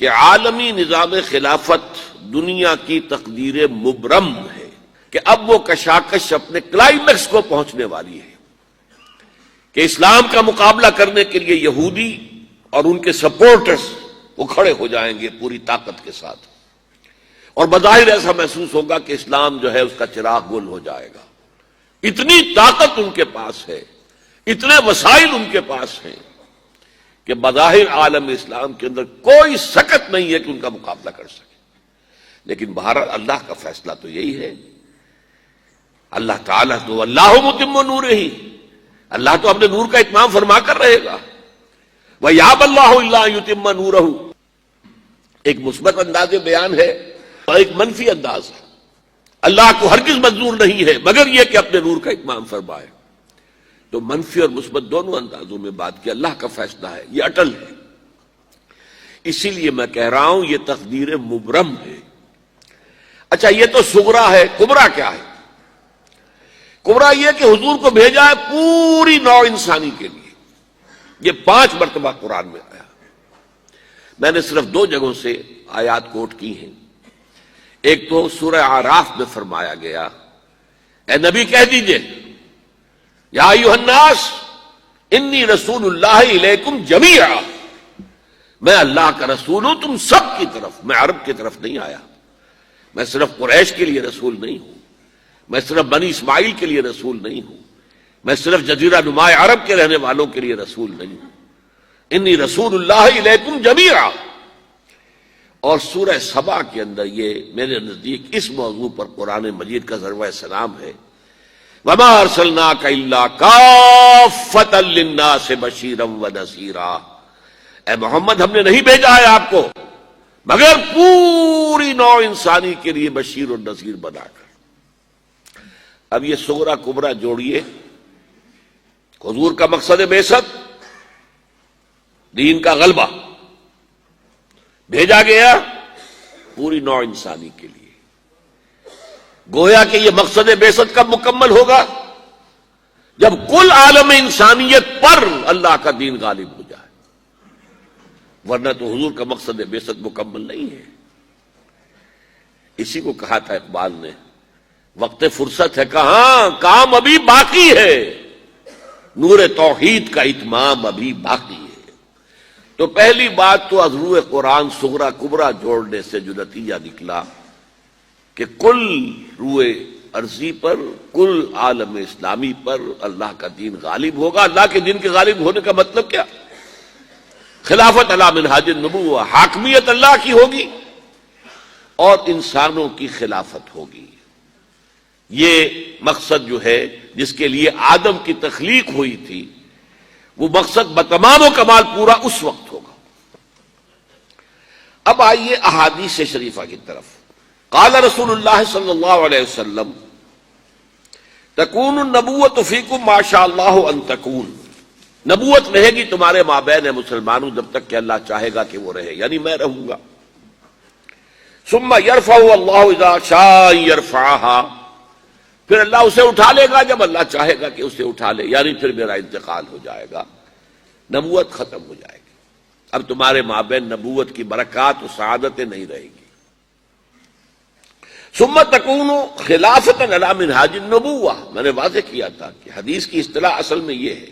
کہ عالمی نظام خلافت دنیا کی تقدیر مبرم ہے کہ اب وہ کشاکش اپنے کلائمیکس کو پہنچنے والی ہے کہ اسلام کا مقابلہ کرنے کے لیے یہودی اور ان کے سپورٹرز وہ کھڑے ہو جائیں گے پوری طاقت کے ساتھ، اور بظاہر ایسا محسوس ہوگا کہ اسلام جو ہے اس کا چراغ گل ہو جائے گا۔ اتنی طاقت ان کے پاس ہے، اتنے وسائل ان کے پاس ہیں کہ بظاہر عالم اسلام کے اندر کوئی سکت نہیں ہے کہ ان کا مقابلہ کر سکے۔ لیکن بہرحال اللہ کا فیصلہ تو یہی ہے، اللہ تعالیٰ تو اللہ متم نورہ، اللہ تو اپنے نور کا اتمام فرما کر رہے گا۔ وَيَأْبَى اللَّهُ إِلَّا أَن يُتِمَّ نُورَهُ، ایک مثبت انداز بیان ہے اور ایک منفی انداز ہے۔ اللہ کو ہرگز منظور نہیں ہے مگر یہ کہ اپنے نور کا اتمام فرمائے۔ تو منفی اور مثبت دونوں اندازوں میں بات کی، اللہ کا فیصلہ ہے، یہ اٹل ہے۔ اسی لیے میں کہہ رہا ہوں یہ تقدیر مبرم ہے۔ اچھا یہ تو صغرا ہے، کبرا کیا ہے؟ کبرا یہ کہ حضور کو بھیجا ہے پوری نوع انسانی کے لیے، یہ 5 مرتبہ قرآن میں آیا۔ میں نے صرف 2 جگہوں سے آیات کوٹ کی ہیں۔ ایک تو سورہ اعراف میں فرمایا گیا، اے نبی کہہ دیجئے یا ایھا الناس انی رسول اللہ الیکم جمیعا، میں اللہ کا رسول ہوں تم سب کی طرف، میں عرب کی طرف نہیں آیا، میں صرف قریش کے لیے رسول نہیں ہوں، میں صرف بنی اسماعیل کے لیے رسول نہیں ہوں، میں صرف جزیرہ نما عرب کے رہنے والوں کے لیے رسول نہیں ہوں، انی رسول اللہ الیکم جمیعا۔ اور سورہ سبا کے اندر یہ میرے نزدیک اس موضوع پر قرآن مجید کا ضربہ سلام ہے، وما ارسلناک الا کافۃ للناس بشیرا ونذیرا، اے محمد ہم نے نہیں بھیجا ہے آپ کو مگر پوری نوع انسانی کے لیے بشیر اور نذیر بنا کر۔ اب یہ صغرا کبرا جوڑیے، حضور کا مقصد بعثت دین کا غلبہ، بھیجا گیا پوری نوع انسانی کے لیے۔ گویا کہ یہ مقصد بعثت کب مکمل ہوگا؟ جب کل عالم انسانیت پر اللہ کا دین غالب ہو جائے، ورنہ تو حضور کا مقصد بعثت مکمل نہیں ہے۔ اسی کو کہا تھا اقبال نے، وقت فرصت ہے کہاں، کام ابھی باقی ہے، نور توحید کا اتمام ابھی باقی ہے۔ تو پہلی بات تو از روح قرآن صغرا کبرا جوڑنے سے جو نتیجہ نکلا کہ کل روح ارضی پر، کل عالم اسلامی پر اللہ کا دین غالب ہوگا۔ اللہ کے دین کے غالب ہونے کا مطلب کیا؟ خلافت علی منہاج النبوہ، حاکمیت اللہ کی ہوگی اور انسانوں کی خلافت ہوگی۔ یہ مقصد جو ہے جس کے لیے آدم کی تخلیق ہوئی تھی، وہ مقصد بتمام و کمال پورا اس وقت ہوگا۔ اب آئیے احادیث شریفہ کی طرف۔ قال رسول اللہ صلی اللہ علیہ وسلم تکون النبوۃ فیکم ما شاء اللہ ان تکون، نبوت رہے گی تمہارے مابین ہے مسلمانوں جب تک کہ اللہ چاہے گا کہ وہ رہے، یعنی میں رہوں گا۔ ثم یرفع اللہ اذا شاء یرفعها، پھر اللہ اسے اٹھا لے گا جب اللہ چاہے گا کہ اسے اٹھا لے، یعنی پھر میرا انتقال ہو جائے گا، نبوت ختم ہو جائے گی، اب تمہارے مابین نبوت کی برکات و سعادتیں نہیں رہے گی۔ ثم تکون خلافۃ علی منہاج النبوہ، میں نے واضح کیا تھا کہ حدیث کی اصطلاح اصل میں یہ ہے،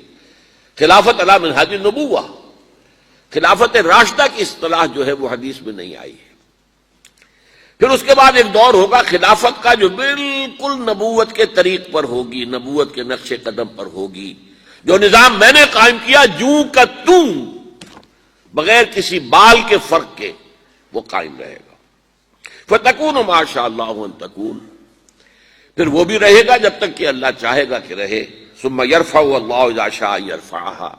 خلافت علی منہاج النبوہ۔ خلافت راشدہ کی اصطلاح جو ہے وہ حدیث میں نہیں آئی ہے۔ پھر اس کے بعد ایک دور ہوگا خلافت کا جو بالکل نبوت کے طریق پر ہوگی، نبوت کے نقش قدم پر ہوگی، جو نظام میں نے قائم کیا جوں کا توں، بغیر کسی بال کے فرق کے وہ قائم رہے گا۔ فَتَكُونُ مَا شَاءَ اللَّهُ أَن تَكُونَ، پھر وہ بھی رہے گا جب تک کہ اللہ چاہے گا کہ رہے۔ ثُمَّ يَرْفَعُ اللَّهُ إِذَا شَاءَ يَرْفَعَهَا،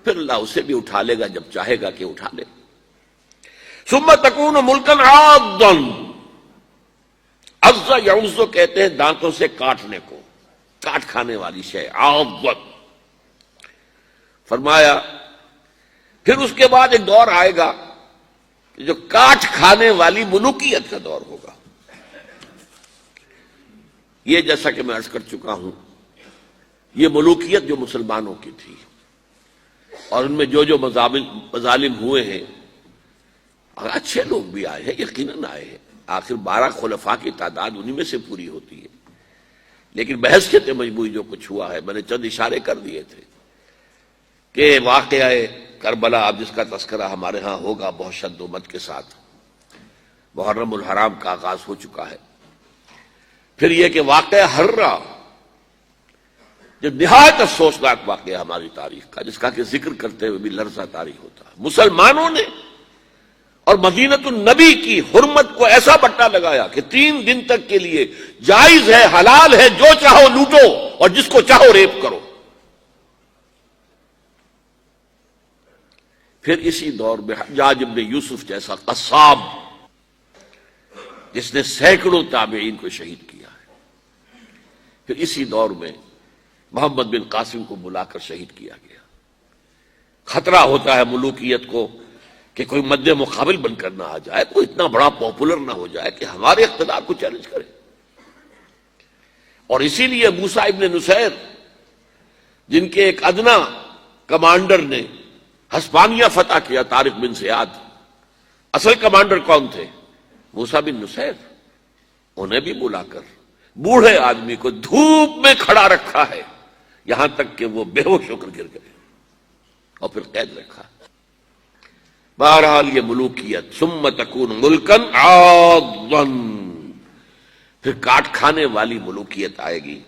پھر اللہ اسے بھی اٹھا لے گا جب چاہے گا کہ اٹھا لے۔ ثُمَّ تَكُونُ مُلْكًا عَاضًّا، عض یعض کہتے ہیں دانتوں سے کاٹنے کو، کاٹ کھانے والی شے، عاض۔ فرمایا پھر اس کے بعد ایک دور آئے گا جو کاٹ کھانے والی ملوکیت کا دور ہوگا۔ یہ جیسا کہ میں عرض کر چکا ہوں، یہ ملوکیت جو مسلمانوں کی تھی اور ان میں جو مظالم ہوئے ہیں، اور اچھے لوگ بھی آئے ہیں، یقیناً آئے ہیں، آخر 12 خلفاء کی تعداد انہی میں سے پوری ہوتی ہے، لیکن بحثیت مجموعی جو کچھ ہوا ہے، میں نے چند اشارے کر دیے تھے کہ واقعہ کربلا اب جس کا تذکرہ ہمارے ہاں ہوگا بہت شد و مد کے ساتھ، محرم الحرام کا آغاز ہو چکا ہے۔ پھر یہ کہ واقعہ ہررا جو نہایت افسوسناک واقعہ ہماری تاریخ کا، جس کا کہ ذکر کرتے ہوئے بھی لرزہ طاری ہوتا ہے، مسلمانوں نے اور مدینۃ النبی کی حرمت کو ایسا بٹا لگایا کہ 3 دن تک کے لیے جائز ہے، حلال ہے، جو چاہو لوٹو اور جس کو چاہو ریپ کرو۔ پھر اسی دور میں حجاج ابن یوسف جیسا قصاب جس نے سینکڑوں تابعین کو شہید کیا ہے، پھر اسی دور میں محمد بن قاسم کو بلا کر شہید کیا گیا۔ خطرہ ہوتا ہے ملوکیت کو کہ کوئی مد مقابل بن کر نہ آ جائے، کوئی اتنا بڑا پاپولر نہ ہو جائے کہ ہمارے اقتدار کو چیلنج کرے، اور اسی لیے موسیٰ ابن نصیر جن کے ایک ادنا کمانڈر نے ہسپانیہ فتح کیا، طارق بن زیاد، اصل کمانڈر کون تھے؟ موسیٰ بن نصیر، انہیں بھی بلا کر بوڑھے آدمی کو دھوپ میں کھڑا رکھا ہے یہاں تک کہ وہ بے ہوش ہو کر گر گئے اور پھر قید رکھا۔ بہرحال یہ ملوکیت ثم تکون ملکن عاضا، پھر کاٹ کھانے والی ملوکیت آئے گی۔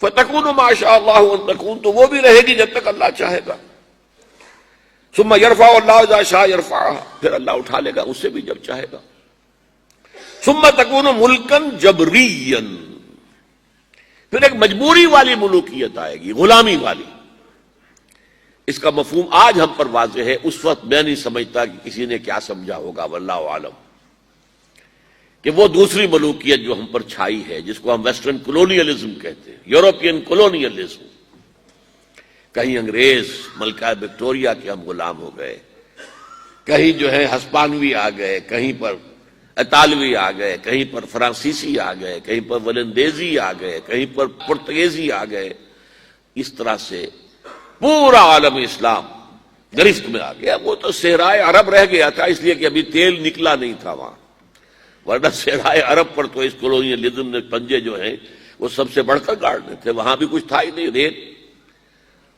فتکون ما شاء اللہ ان تکون، تو وہ بھی رہے گی جب تک اللہ چاہے گا۔ ثم یرفع اللہ اذا شاء یرفعها، پھر اللہ اٹھا لے گا اسے بھی جب چاہے گا۔ ثم تکون ملکن جبریا، پھر ایک مجبوری والی ملوکیت آئے گی، غلامی والی۔ اس کا مفہوم آج ہم پر واضح ہے، اس وقت میں نہیں سمجھتا کہ کسی نے کیا سمجھا ہوگا، واللہ عالم، کہ وہ دوسری ملوکیت جو ہم پر چھائی ہے، جس کو ہم ویسٹرن کولونیلزم کہتے ہیں، یورپین کولونیلزم، کہیں انگریز ملکہ وکٹوریہ کے ہم غلام ہو گئے، کہیں جو ہے ہسپانوی آ گئے، کہیں پر اطالوی آ گئے، کہیں پر فرانسیسی آ گئے، کہیں پر ولندیزی آ گئے، کہیں پر پرتگیزی آ گئے، اس طرح سے پورا عالم اسلام گرفت میں آ گیا۔ وہ تو صحرائے عرب رہ گیا تھا اس لیے کہ ابھی تیل نکلا نہیں تھا وہاں، ورنہ صحرائے عرب پر تو اس کولونیلزم نے پنجے جو ہیں وہ سب سے بڑھ کر گاڑنے تھے، وہاں بھی کچھ تھا ہی نہیں، ریت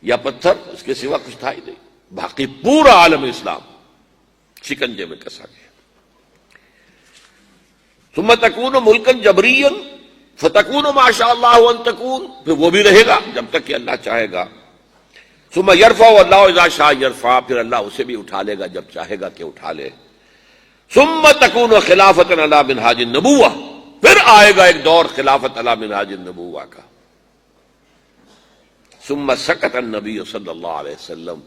یا پتھر، اس کے سوا کچھ تھا ہی نہیں، باقی پورا عالم اسلام شکنجے میں کسا گیا۔ ثم تکون ملکن جبریا فتکون ما شاء اللہ ان تکون، پھر وہ بھی رہے گا جب تک کہ اللہ چاہے گا۔ ثم یرفع اللہ اذا شاء یرفع، پھر اللہ اسے بھی اٹھا لے گا جب چاہے گا کہ اٹھا لے۔ ثم تکون خلافۃ علی منہاج النبوہ، پھر آئے گا ایک دور خلافت علی منہاج النبوہ کا۔ ثم سکت النبی صلی اللہ علیہ وسلم،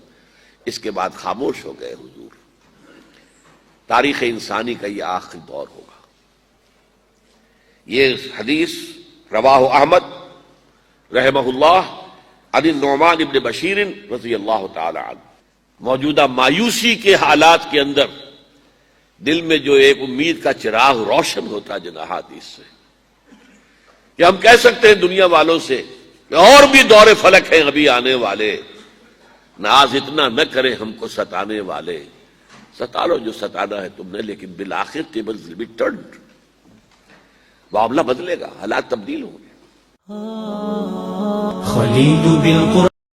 اس کے بعد خاموش ہو گئے حضور۔ تاریخ انسانی کا یہ آخری دور ہوگا۔ یہ حدیث رواہ احمد رحمہ اللہ عن النعمان ابن بشیر رضی اللہ تعالی عنہ۔ موجودہ مایوسی کے حالات کے اندر دل میں جو ایک امید کا چراغ روشن ہوتا جناح حدیث سے، کہ ہم کہہ سکتے ہیں دنیا والوں سے کہ اور بھی دور فلک ہیں ابھی آنے والے، ناز اتنا نہ کرے ہم کو ستانے والے، ستا لو جو ستانا ہے تم نے، لیکن بالآخر tables will be turned، معاملہ بدلے گا، حالات تبدیل ہوں گے۔ خلیل بالقرآن